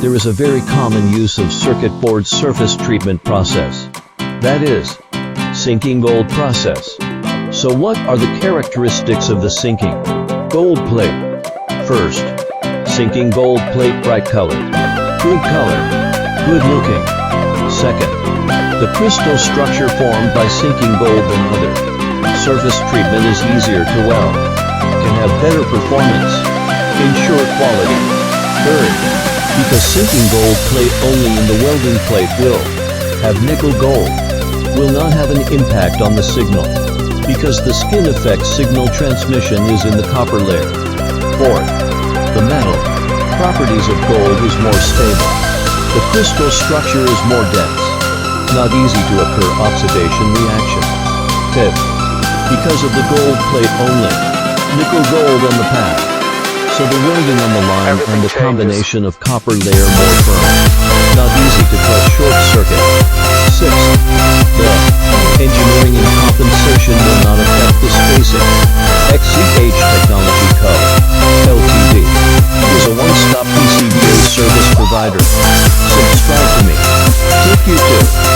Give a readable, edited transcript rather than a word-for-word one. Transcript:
there is a very common use of circuit board surface treatment process. That is, sinking gold process. So what are the characteristics of the sinking gold plate? First, sinking gold plate bright colored, good color, good looking. Second, the crystal structure formed by sinking gold than other surface treatment is easier to weld, can have better performance, ensure quality. Third, because sinking gold plate only in the welding plate will have nickel gold, will not have an impact on the signal, because the skin effect signal transmission is in the copper layer. Fourth, the metal properties of gold is more stable. The crystal structure is more dense, not easy to occur oxidation reaction. Fifth, because of the gold plate only, nickel gold on the path, so the welding on the line and the combination of copper layer more firm, not easy to cause short circuit. Sixth, the engineering and compensation will not affect the spacing. XZH Technology Co. Ltd. is a one-stop PCBA service provider. Subscribe to me. Click YouTube.